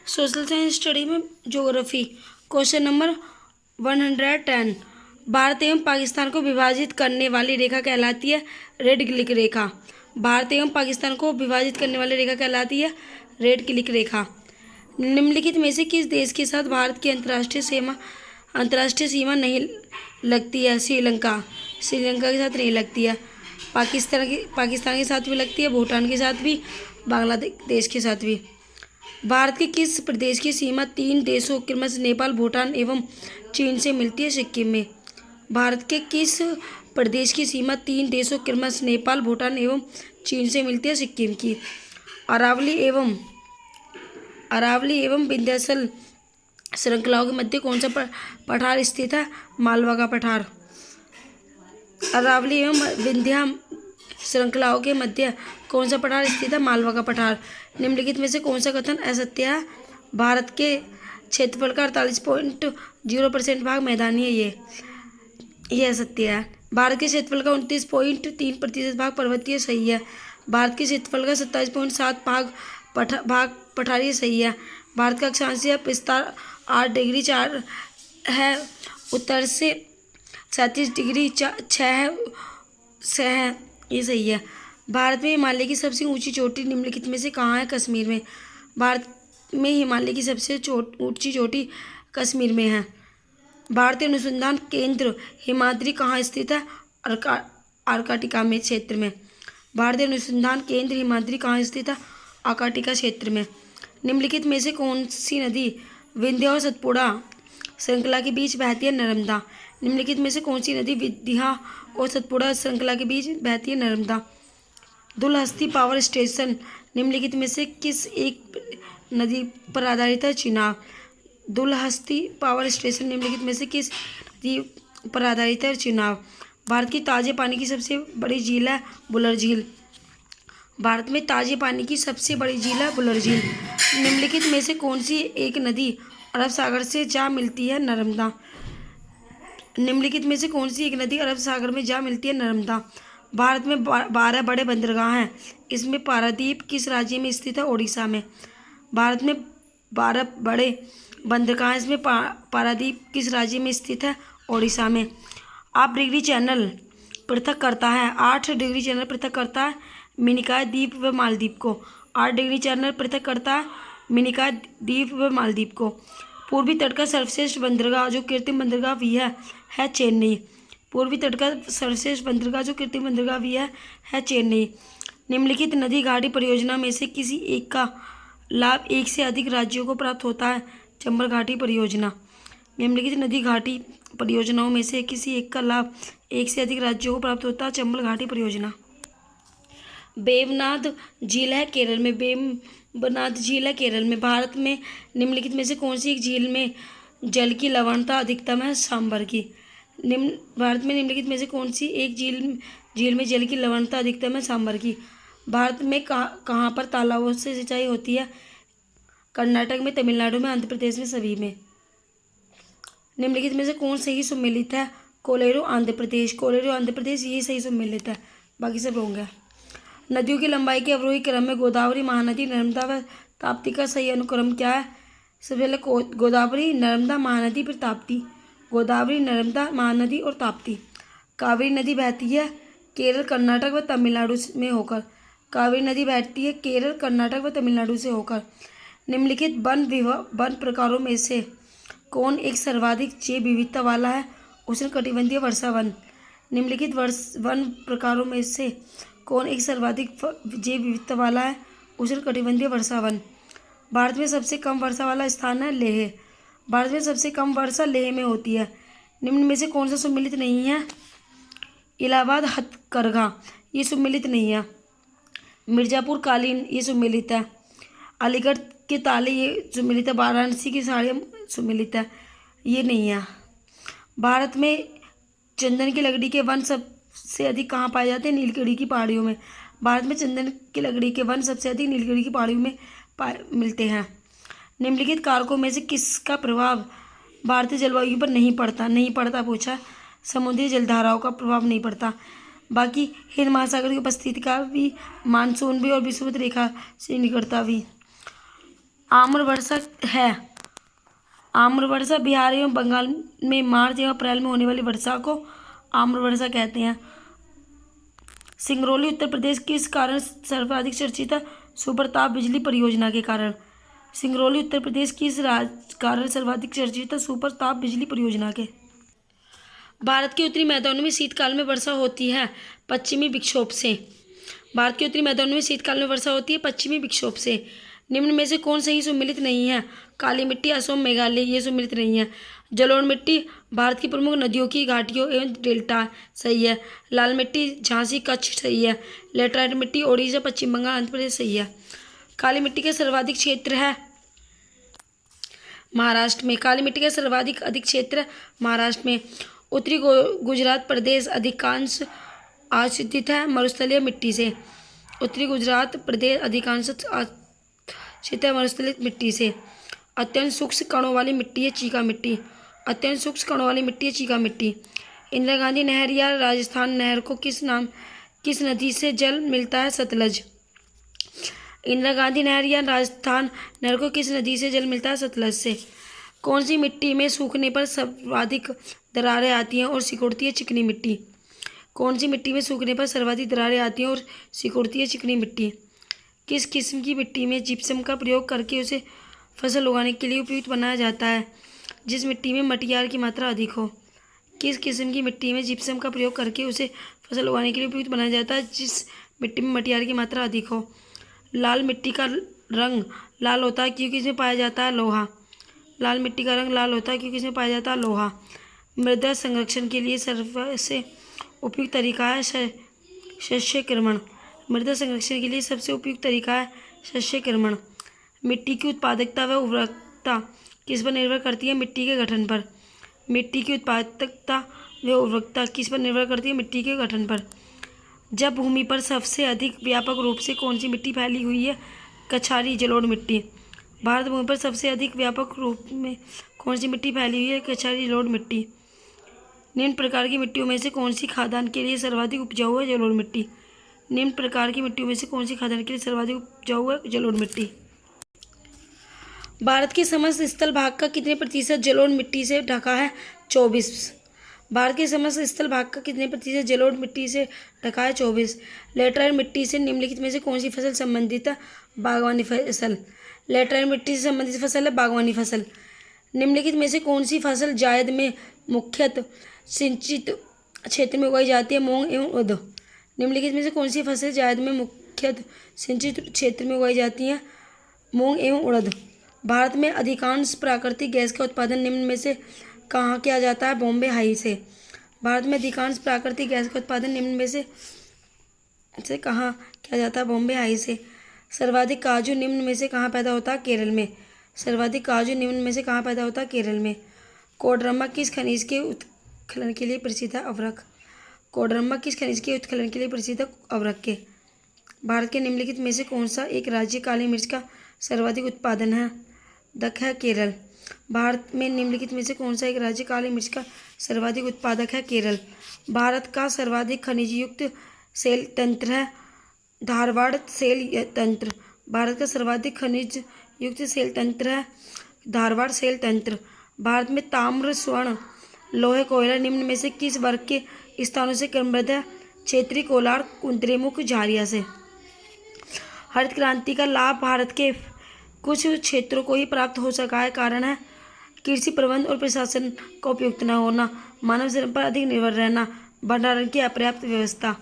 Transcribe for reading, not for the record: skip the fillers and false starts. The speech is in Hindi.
सोशल साइंस स्टडी में ज्योग्राफी क्वेश्चन नंबर 110। भारत एवं पाकिस्तान को विभाजित करने वाली रेखा कहलाती है रेड क्लिक रेखा। भारत एवं पाकिस्तान को विभाजित करने वाली रेखा कहलाती है रेड क्लिक रेखा। निम्नलिखित में से किस देश के साथ भारत की अंतर्राष्ट्रीय सीमा नहीं लगती है? श्रीलंका के साथ नहीं लगती है। पाकिस्तान के साथ भी लगती है, भूटान के साथ भी, बांग्लादेश के साथ भी। भारत के किस प्रदेश की सीमा 3 देशों क्रमशः नेपाल, भूटान एवं चीन से मिलती है? सिक्किम में। भारत के किस प्रदेश की सीमा 3 देशों क्रमशः नेपाल, भूटान एवं चीन से मिलती है? सिक्किम की। अरावली एवं विंध्याचल श्रृंखलाओं के मध्य कौन सा पठार स्थित है? मालवा का पठार। अरावली एवं विंध्या श्रृंखलाओं के मध्य कौन सा पठार स्थित है? मालवा का पठार। निम्नलिखित में से कौन सा कथन असत्य है? भारत के क्षेत्रफल का 48.0% भाग मैदानी है। ये असत्य है। भारत के क्षेत्रफल का 29.3% भाग पर्वतीय, सही है। भारत के क्षेत्रफल का 27.7 भाग पठारी, सही है। भारत का अक्षांशीय विस्तार 8 डिग्री 4 है, उत्तर से 37 डिग्री 6 है, ये सही है। भारत में हिमालय की सबसे ऊंची चोटी निम्नलिखित में से कहाँ है? कश्मीर में। भारत में हिमालय की सबसे ऊंची चोटी कश्मीर में है। भारतीय अनुसंधान केंद्र हिमाद्री कहाँ स्थित है? आर्कटिका में क्षेत्र में। भारतीय अनुसंधान केंद्र हिमाद्री कहाँ स्थित है? आर्कटिका क्षेत्र में। निम्नलिखित में से कौन सी नदी विंध्य और सतपुड़ा श्रृंखला के बीच बहती है? नर्मदा। निम्नलिखित में से कौन सी नदी विंध्य और सतपुड़ा श्रृंखला के बीच बहती है? नर्मदा। दुलहस्ती पावर स्टेशन निम्नलिखित में से किस एक नदी पर आधारित है? चिनाब। दुलहस्ती पावर स्टेशन निम्नलिखित में से किस नदी पर आधारित है? चिनाब। भारत की ताजे पानी की सबसे बड़ी झील है बुलर झील। भारत में ताजे पानी की सबसे बड़ी झील है बुलर झील। निम्नलिखित में से कौन सी एक नदी अरब सागर से जा मिलती है? नर्मदा। निम्नलिखित में से कौन सी एक नदी अरब सागर में जा मिलती है? नर्मदा। भारत में 12 बड़े बंदरगाह हैं, इसमें पारादीप किस राज्य में स्थित है? ओडिशा में। भारत में 12 बड़े बंदरगाह हैं, इसमें पारादीप किस राज्य में स्थित है? ओडिशा में। 8 डिग्री चैनल पृथक करता है 8 डिग्री चैनल पृथक करता है मिनिकॉय द्वीप व मालदीव को। 8 डिग्री चैनल पृथक करता है मिनिकॉय द्वीप व मालदीव को। पूर्वी तट का सर्वश्रेष्ठ बंदरगाह जो कृत्रिम बंदरगाह भी है चेन्नई। पूर्वी तट का सर्वश्रेष्ठ बंदरगाह जो कृत्रिम बंदरगाह भी है चेन्नई। निम्नलिखित नदी घाटी परियोजना में से किसी एक का लाभ एक से अधिक राज्यों को प्राप्त होता है? चंबल घाटी परियोजना। निम्नलिखित नदी घाटी परियोजनाओं में से किसी एक का लाभ एक से अधिक राज्यों को प्राप्त होता है? चंबल घाटी परियोजना। वेवनाथ झील है केरल में। वेवनाथ झील है केरल में। भारत में निम्नलिखित में से कौन सी एक झील में जल की लवणता अधिकतम है? सांभर की। भारत में निम्नलिखित में से कौन सी एक झील में जल की लवणता अधिकतम है? सांभर की। भारत में कहाँ पर तालाबों से सिंचाई होती है? कर्नाटक में, तमिलनाडु में, आंध्र प्रदेश में, सभी में। निम्नलिखित में से कौन सही सुमेलित है? कोलेरू आंध्र प्रदेश। कोलेरू आंध्र प्रदेश ये सही सुमेलित है, बाकी सब रॉन्ग है। नदियों की लंबाई के अवरोही क्रम में गोदावरी, महानदी, नर्मदा व ताप्ती का सही अनुक्रम क्या है? सबसे पहले गोदावरी, नर्मदा, महानदी, फिर ताप्ती। गोदावरी, नर्मदा, महानदी और ताप्ती। कावेरी नदी बहती है केरल, कर्नाटक व तमिलनाडु में होकर। कावेरी नदी बहती है केरल, कर्नाटक व तमिलनाडु से होकर। निम्नलिखित वन प्रकारों में से कौन एक सर्वाधिक जैव विविधता वाला है? उष्णकटिबंधीय वर्षा वन। निम्नलिखित वन प्रकारों में से कौन एक सर्वाधिक जैव विविधता वाला है? उष्णकटिबंधीय वर्षा वन। भारत में सबसे कम वर्षा वाला स्थान है लेह। भारत में सबसे कम वर्षा लेह में होती है। निम्न में से कौन सा सम्मिलित नहीं है? इलाहाबाद हथकरघा ये सम्मिलित नहीं है। मिर्ज़ापुर कालीन ये सम्मिलित है। अलीगढ़ के ताले ये सम्मिलित है। वाराणसी की साड़ियाँ सम्मिलित है, ये नहीं है। भारत में चंदन की लकड़ी के वन सबसे अधिक कहाँ पाए जाते हैं? नीलगिरी की पहाड़ियों में। भारत में चंदन की लकड़ी के वन सबसे अधिक नीलगिरी की पहाड़ियों में मिलते हैं। निम्नलिखित कारकों में से किसका प्रभाव भारतीय जलवायु पर नहीं पड़ता पूछा। समुद्री जलधाराओं का प्रभाव नहीं पड़ता। बाकी हिंद महासागर की उपस्थिति का भी, मानसून भी और विषुवत रेखा से निकटता भी। आम्र वर्षा है। आम्र वर्षा बिहार एवं बंगाल में मार्च एवं अप्रैल में होने वाली वर्षा को आम्र वर्षा कहते हैं। सिंगरौली उत्तर प्रदेश किस कारण सर्वाधिक चर्चित है? सुप्रताप बिजली परियोजना के कारण। सिंगरौली उत्तर प्रदेश किस कारण सर्वाधिक चर्चित है? सुप्रताप बिजली परियोजना के। भारत के उत्तरी मैदानों में शीतकाल में वर्षा होती है पश्चिमी विक्षोभ से। भारत के उत्तरी मैदानों में शीतकाल में वर्षा होती है पश्चिमी विक्षोभ से। निम्न में से कौन सही सुमिलित नहीं है? काली मिट्टी असम मेघालय ये सुमिलित नहीं है। जलोढ़ मिट्टी भारत की प्रमुख नदियों की घाटियों एवं डेल्टा सही है। लाल मिट्टी झांसी कच्छ सही है। लेटराइट मिट्टी ओडिशा पश्चिम बंगाल आंध्र प्रदेश सही है। काली मिट्टी का सर्वाधिक क्षेत्र है महाराष्ट्र में। काली मिट्टी का सर्वाधिक अधिक क्षेत्र महाराष्ट्र में। उत्तरी गुजरात प्रदेश अधिकांश आच्छादित है मरुस्थलीय मिट्टी से। उत्तरी गुजरात प्रदेश अधिकांश आच्छादित है मरुस्थलीय मिट्टी से। अत्यंत सूक्ष्म कणों वाली मिट्टी है चीका मिट्टी। अत्यंत सूक्ष्म कणों वाली मिट्टी है चीका मिट्टी। इंदिरा गांधी नहर या राजस्थान नहर को किस नदी से जल मिलता है? सतलज। इंदिरा गांधी नहर या राजस्थान नहर को किस नदी से जल मिलता है? सतलज से। कौन सी मिट्टी में सूखने पर सर्वाधिक दरारें आती हैं और सिकुड़ती है? चिकनी मिट्टी। कौन सी मिट्टी में सूखने पर सर्वाधिक दरारें आती हैं और सिकुड़ती है? चिकनी मिट्टी। किस किस्म की मिट्टी में जिप्सम का प्रयोग करके उसे फसल उगाने के लिए उपयुक्त बनाया जाता है? जिस मिट्टी में मटियार की मात्रा अधिक हो। किस किस्म की मिट्टी में जिप्सम का प्रयोग करके उसे फसल उगाने के लिए उपयुक्त बनाया जाता है? जिस मिट्टी में मटियार की मात्रा अधिक हो। लाल मिट्टी का रंग लाल होता है क्योंकि इसमें पाया जाता है लोहा। लाल मिट्टी का रंग लाल होता है क्योंकि इसमें पाया जाता है लोहा। मृदा संरक्षण के लिए सबसे उपयुक्त तरीका है शस्यक्रमण। मृदा संरक्षण के लिए सबसे उपयुक्त तरीका है शस्यक्रमण। मिट्टी की उत्पादकता व उर्वरकता किस पर निर्भर करती है? मिट्टी के गठन पर। मिट्टी की उत्पादकता व उर्वरकता किस पर निर्भर करती है? मिट्टी के गठन पर। जब भूमि पर सबसे अधिक व्यापक रूप से कौन सी मिट्टी फैली हुई है? कछारी जलोढ़ मिट्टी। भारत भूमि पर सबसे अधिक व्यापक रूप में कौन सी मिट्टी फैली हुई है? कछारी जलोढ़ मिट्टी। निम्न प्रकार की मिट्टियों में से कौन सी खाद्यान्न के लिए सर्वाधिक उपजाऊ है? जलोढ़ मिट्टी। निम्न प्रकार की मिट्टियों में से कौन सी खाद्यान्न के लिए सर्वाधिक उपजाऊ है? जलोढ़ मिट्टी। भारत के समस्त स्थल भाग का कितने प्रतिशत जलोढ़ मिट्टी से ढका है? 24। भारत के समस्त स्थल भाग का कितने प्रतिशत जलोढ़ मिट्टी से ढका है? 24। लेटराइट मिट्टी से निम्नलिखित में से कौन सी फसल संबंधित है? बागवानी फसल। लेटराइट मिट्टी से संबंधित फसल है बागवानी फसल। निम्नलिखित में से कौन सी फसल जायद में मुख्यतः सिंचित क्षेत्र में उगाई जाती है? मूंग एवं उड़द। निम्नलिखित में से कौन सी फसल जायद में मुख्यतः सिंचित क्षेत्र में उगाई जाती है? मूंग एवं उड़द। भारत में अधिकांश प्राकृतिक गैस का उत्पादन निम्न में से कहाँ किया जाता है? बॉम्बे हाई से। भारत में अधिकांश प्राकृतिक गैस का उत्पादन निम्न में से कहाँ किया जाता है? बॉम्बे हाई से। सर्वाधिक काजू निम्न में से कहाँ पैदा होता है? केरल में। सर्वाधिक काजू निम्न में से कहाँ पैदा होता है? केरल में। कोडरमा किस खनिज के उत्खनन के लिए प्रसिद्ध है? अवरक। कोडरमा किस खनिज के उत्खनन के लिए प्रसिद्ध है? अवरक के। भारत के निम्नलिखित में से कौन सा एक राज्य काली मिर्च का सर्वाधिक उत्पादन है? दक्ष है केरल। भारत में निम्नलिखित में से कौन सा एक राज्य काली मिर्च का सर्वाधिक उत्पादक है? केरल। भारत का सर्वाधिक खनिज युक्त सेल तंत्र है धारवाड़ सेल तंत्र। भारत का सर्वाधिक खनिज युक्त सेल तंत्र है धारवाड़ सेल तंत्र। भारत में ताम्र स्वर्ण लोहे कोयला निम्न में से किस वर्ग के स्थानों से क्रमबद्ध है? क्षेत्रीय कोलार कुद्रेमुख झारिया से। हरित क्रांति का लाभ भारत के कुछ क्षेत्रों को ही प्राप्त हो सका है। कारण है कृषि प्रबंधन और प्रशासन का उपयुक्त न होना, मानव श्रम पर अधिक निर्भर रहना, भंडारण की अपर्याप्त व्यवस्था।